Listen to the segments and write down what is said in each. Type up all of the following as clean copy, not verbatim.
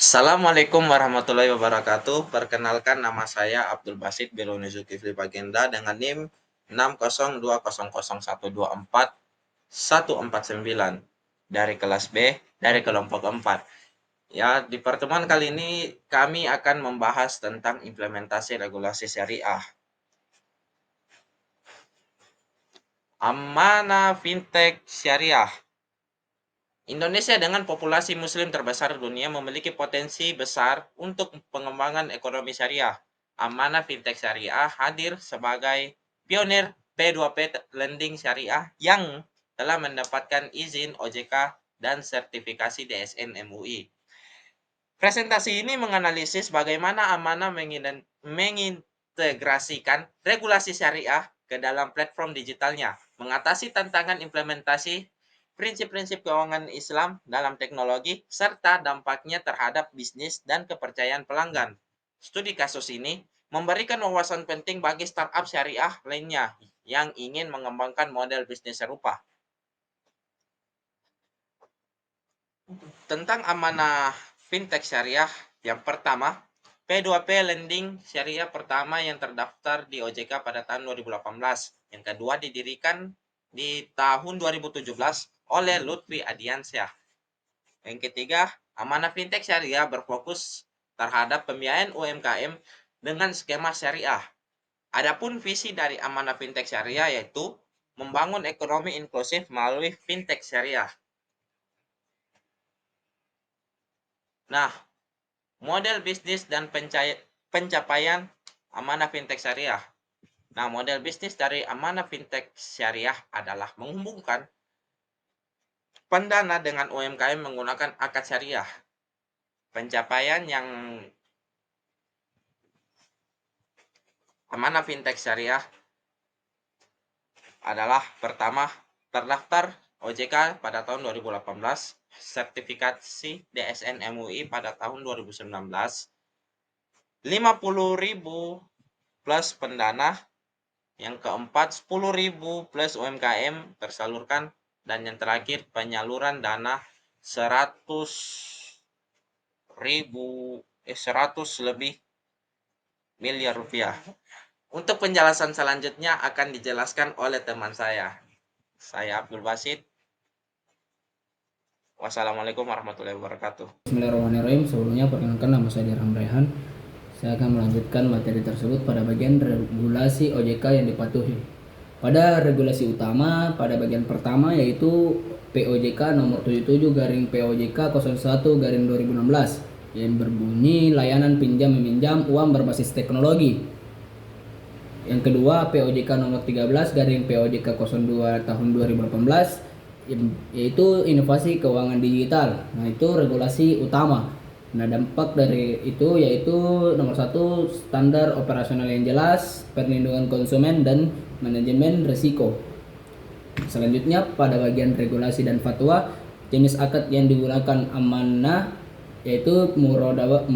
Assalamualaikum warahmatullahi wabarakatuh. Perkenalkan nama saya Abdul Basit Beloni Zulkifli Bagenda dengan NIM 60200124149 dari kelas B dari kelompok 4. Ya, di pertemuan kali ini kami akan membahas tentang implementasi regulasi syariah. Amanah Fintech Syariah. Indonesia dengan populasi muslim terbesar dunia memiliki potensi besar untuk pengembangan ekonomi syariah. Amanah Fintech Syariah hadir sebagai pionir P2P lending syariah yang telah mendapatkan izin OJK dan sertifikasi DSN MUI. Presentasi ini menganalisis bagaimana Amanah mengintegrasikan regulasi syariah ke dalam platform digitalnya, mengatasi tantangan implementasi prinsip-prinsip keuangan Islam dalam teknologi, serta dampaknya terhadap bisnis dan kepercayaan pelanggan. Studi kasus ini memberikan wawasan penting bagi startup syariah lainnya yang ingin mengembangkan model bisnis serupa. Tentang amanah fintech syariah, yang pertama, P2P lending syariah pertama yang terdaftar di OJK pada tahun 2018. Yang kedua didirikan di tahun 2017 oleh Lutfi Adiansyah. Yang ketiga, amanah fintech syariah berfokus terhadap pembiayaan UMKM dengan skema syariah. Adapun visi dari amanah fintech syariah yaitu membangun ekonomi inklusif melalui fintech syariah. Nah, model bisnis dan pencapaian amanah fintech syariah. Nah, model bisnis dari amanah fintech syariah adalah menghubungkan pendana dengan UMKM menggunakan akad syariah. Pencapaian yang amanah fintech syariah adalah pertama, terdaftar OJK pada tahun 2018, sertifikasi DSN MUI pada tahun 2019, 50.000 plus pendana, yang keempat 10.000 plus UMKM tersalurkan, dan yang terakhir penyaluran dana 100 lebih miliar rupiah. Untuk penjelasan selanjutnya akan dijelaskan oleh teman saya. Saya Abdul Basit. Wassalamualaikum warahmatullahi wabarakatuh. Bismillahirrahmanirrahim. Sebelumnya perkenalkan nama saya Dirham Rehan. Saya akan melanjutkan materi tersebut pada bagian regulasi OJK yang dipatuhi. Pada regulasi utama, pada bagian pertama yaitu POJK nomor 77 garing POJK 01 garing 2016 yang berbunyi layanan pinjam meminjam uang berbasis teknologi. Yang kedua, POJK nomor 13 garing POJK 02 tahun 2018 yaitu inovasi keuangan digital. Nah, itu regulasi utama. Nah, dampak dari itu yaitu nomor 1, standar operasional yang jelas, perlindungan konsumen dan manajemen risiko. Selanjutnya pada bagian regulasi dan fatwa, jenis akad yang digunakan amanah yaitu murabahah,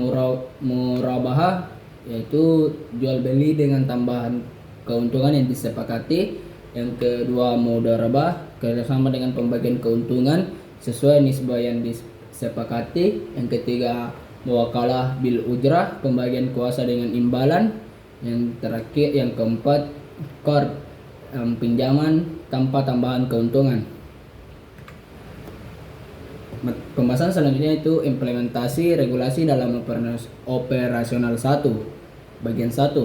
yaitu jual beli dengan tambahan keuntungan yang disepakati. Yang kedua, mudharabah, kerjasama dengan pembagian keuntungan sesuai nisbah yang disepakati. Yang ketiga, muwakalah bil ujrah, pembagian kuasa dengan imbalan. Yang terakhir, yang keempat, qard, pinjaman tanpa tambahan keuntungan. Pembahasan selanjutnya itu implementasi regulasi dalam operasional 1. Bagian 1,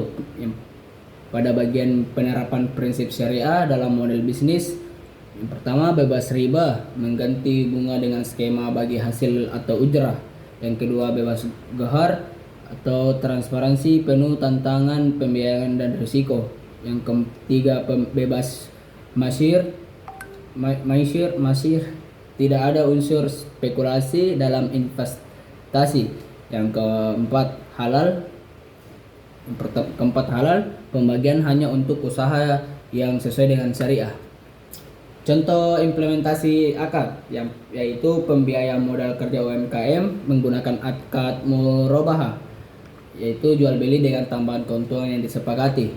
pada bagian penerapan prinsip syariah dalam model bisnis. Yang pertama, bebas riba, mengganti bunga dengan skema bagi hasil atau ujrah. Yang kedua, bebas gahar atau transparansi penuh tantangan pembiayaan dan risiko. Yang ketiga, bebas masyir, tidak ada unsur spekulasi dalam investasi. Yang keempat, halal. Pembagian hanya untuk usaha yang sesuai dengan syariah. Contoh implementasi akad yaitu pembiayaan modal kerja UMKM menggunakan akad murabahah, yaitu jual beli dengan tambahan keuntungan yang disepakati.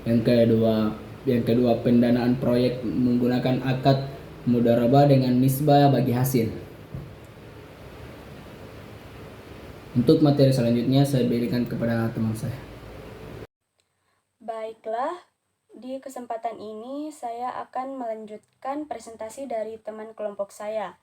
Yang kedua, pendanaan proyek menggunakan akad mudharabah dengan nisbah bagi hasil. Untuk materi selanjutnya saya berikan kepada teman saya. Baiklah, di kesempatan ini saya akan melanjutkan presentasi dari teman kelompok saya.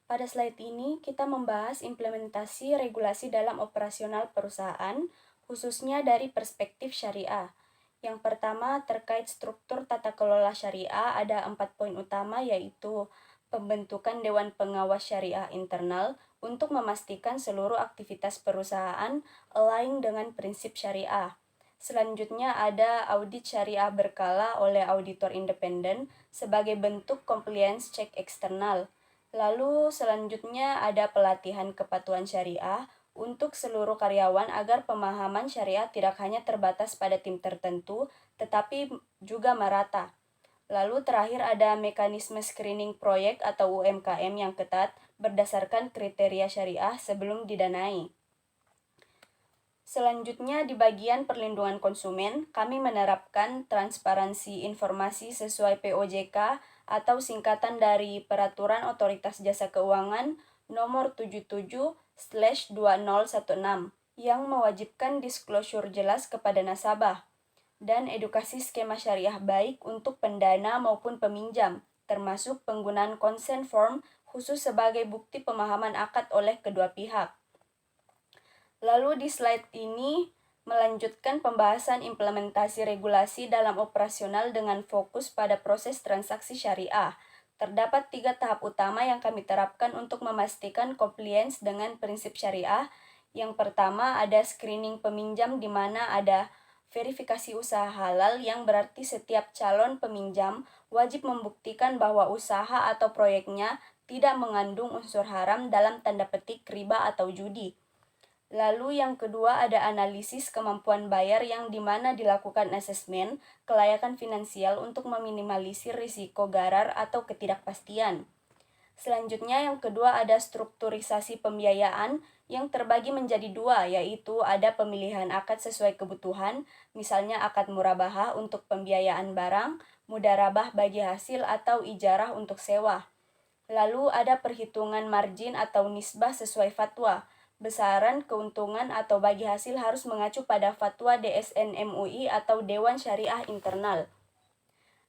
Pada slide ini kita membahas implementasi regulasi dalam operasional perusahaan, khususnya dari perspektif syariah. Yang pertama terkait struktur tata kelola syariah ada 4 poin utama, yaitu pembentukan Dewan Pengawas Syariah Internal untuk memastikan seluruh aktivitas perusahaan align dengan prinsip syariah. Selanjutnya ada audit syariah berkala oleh auditor independen sebagai bentuk compliance check eksternal. Lalu selanjutnya ada pelatihan kepatuhan syariah untuk seluruh karyawan agar pemahaman syariah tidak hanya terbatas pada tim tertentu, tetapi juga merata. Lalu terakhir ada mekanisme screening proyek atau UMKM yang ketat berdasarkan kriteria syariah sebelum didanai. Selanjutnya di bagian perlindungan konsumen, kami menerapkan transparansi informasi sesuai POJK atau singkatan dari Peraturan Otoritas Jasa Keuangan nomor 77/2016 yang mewajibkan disclosure jelas kepada nasabah dan edukasi skema syariah baik untuk pendana maupun peminjam, termasuk penggunaan consent form khusus sebagai bukti pemahaman akad oleh kedua pihak. Lalu di slide ini melanjutkan pembahasan implementasi regulasi dalam operasional dengan fokus pada proses transaksi syariah. Terdapat 3 tahap utama yang kami terapkan untuk memastikan compliance dengan prinsip syariah. Yang pertama ada screening peminjam, di mana ada verifikasi usaha halal, yang berarti setiap calon peminjam wajib membuktikan bahwa usaha atau proyeknya tidak mengandung unsur haram dalam tanda petik riba atau judi. Lalu yang kedua ada analisis kemampuan bayar, yang dimana dilakukan asesmen kelayakan finansial untuk meminimalisir risiko garar atau ketidakpastian. Selanjutnya yang kedua ada strukturisasi pembiayaan yang terbagi menjadi 2, yaitu ada pemilihan akad sesuai kebutuhan, misalnya akad murabahah untuk pembiayaan barang, mudarabah bagi hasil, atau ijarah untuk sewa. Lalu ada perhitungan margin atau nisbah sesuai fatwa. Besaran keuntungan atau bagi hasil harus mengacu pada fatwa DSN MUI atau Dewan Syariah Internal.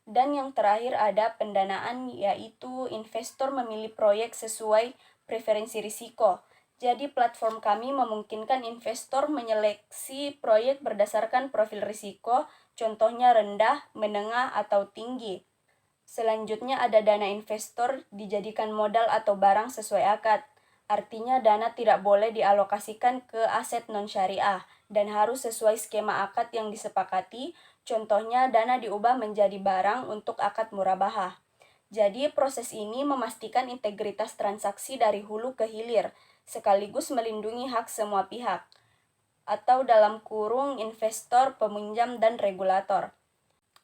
Dan yang terakhir ada pendanaan, yaitu investor memilih proyek sesuai preferensi risiko. Jadi platform kami memungkinkan investor menyeleksi proyek berdasarkan profil risiko, contohnya rendah, menengah, atau tinggi. Selanjutnya ada dana investor dijadikan modal atau barang sesuai akad. Artinya dana tidak boleh dialokasikan ke aset non-syariah dan harus sesuai skema akad yang disepakati. Contohnya dana diubah menjadi barang untuk akad murabahah. Jadi proses ini memastikan integritas transaksi dari hulu ke hilir, sekaligus melindungi hak semua pihak, atau dalam kurung investor, peminjam, dan regulator.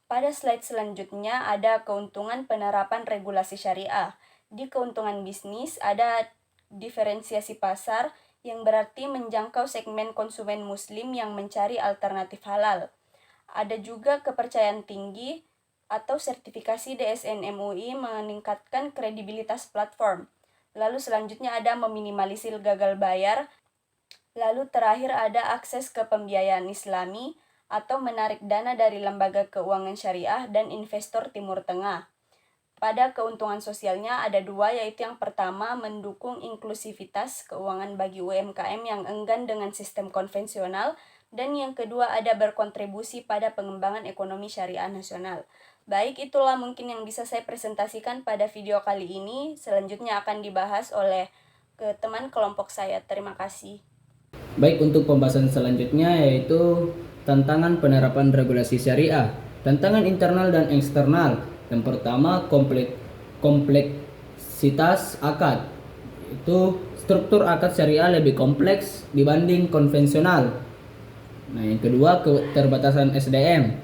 Pada slide selanjutnya ada keuntungan penerapan regulasi syariah. Di keuntungan bisnis ada diferensiasi pasar, yang berarti menjangkau segmen konsumen muslim yang mencari alternatif halal. Ada juga kepercayaan tinggi atau sertifikasi DSN MUI meningkatkan kredibilitas platform. Lalu selanjutnya ada meminimalisir gagal bayar. Lalu terakhir ada akses ke pembiayaan Islami atau menarik dana dari lembaga keuangan syariah dan investor Timur Tengah. Pada keuntungan sosialnya ada 2, yaitu yang pertama mendukung inklusivitas keuangan bagi UMKM yang enggan dengan sistem konvensional, dan yang kedua ada berkontribusi pada pengembangan ekonomi syariah nasional. Baik, itulah mungkin yang bisa saya presentasikan pada video kali ini. Selanjutnya akan dibahas oleh teman kelompok saya. Terima kasih. Baik, untuk pembahasan selanjutnya yaitu tantangan penerapan regulasi syariah, tantangan internal dan eksternal. Yang pertama kompleksitas akad. Itu struktur akad syariah lebih kompleks dibanding konvensional. Nah, yang kedua keterbatasan SDM.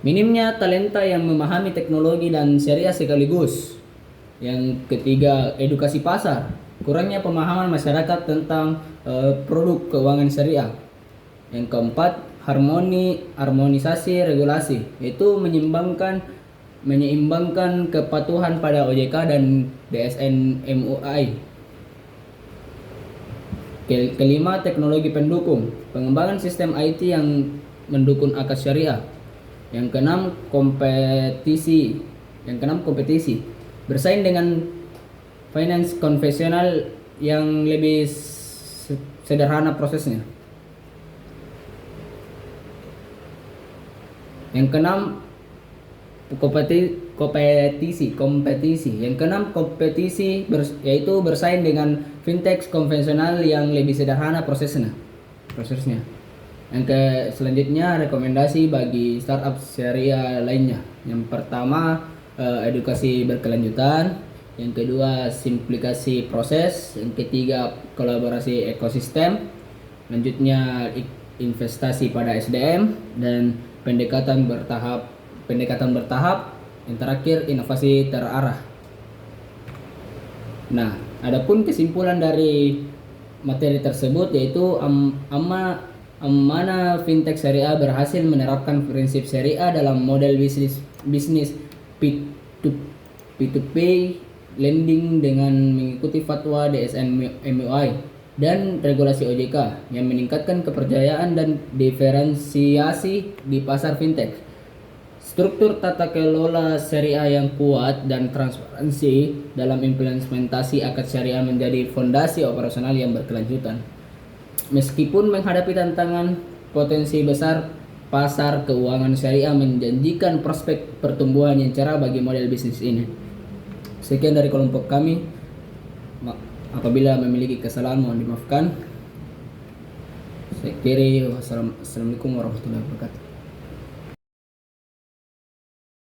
Minimnya talenta yang memahami teknologi dan syariah sekaligus. Yang ketiga, edukasi pasar. Kurangnya pemahaman masyarakat tentang produk keuangan syariah. Yang keempat, harmonisasi regulasi, yaitu menyeimbangkan kepatuhan pada OJK dan DSN MUI. Kelima, teknologi pendukung, pengembangan sistem IT yang mendukung akad syariah. Yang keenam, kompetisi. Bersaing dengan finance konvensional yang lebih sederhana prosesnya. Yang keenam, kompetisi. Yang keenam, yaitu bersaing dengan fintech konvensional yang lebih sederhana prosesnya. Selanjutnya, rekomendasi bagi startup syariah lainnya. Yang pertama, edukasi berkelanjutan. Yang kedua, simplifikasi proses. Yang ketiga, kolaborasi ekosistem. Lanjutnya, investasi pada SDM dan pendekatan bertahap. Yang terakhir, inovasi terarah. Nah, adapun kesimpulan dari materi tersebut yaitu amanah fintech syariah berhasil menerapkan prinsip syariah dalam model bisnis P2P lending dengan mengikuti fatwa DSN MUI dan regulasi OJK yang meningkatkan kepercayaan dan diferensiasi di pasar fintech. Struktur tata kelola syariah yang kuat dan transparansi dalam implementasi akad syariah menjadi fondasi operasional yang berkelanjutan. Meskipun menghadapi tantangan potensi besar, pasar keuangan syariah menjanjikan prospek pertumbuhan yang cerah bagi model bisnis ini. Sekian dari kelompok kami. Apabila memiliki kesalahan mohon dimaafkan. Saya kira wassalamualaikum warahmatullahi wabarakatuh.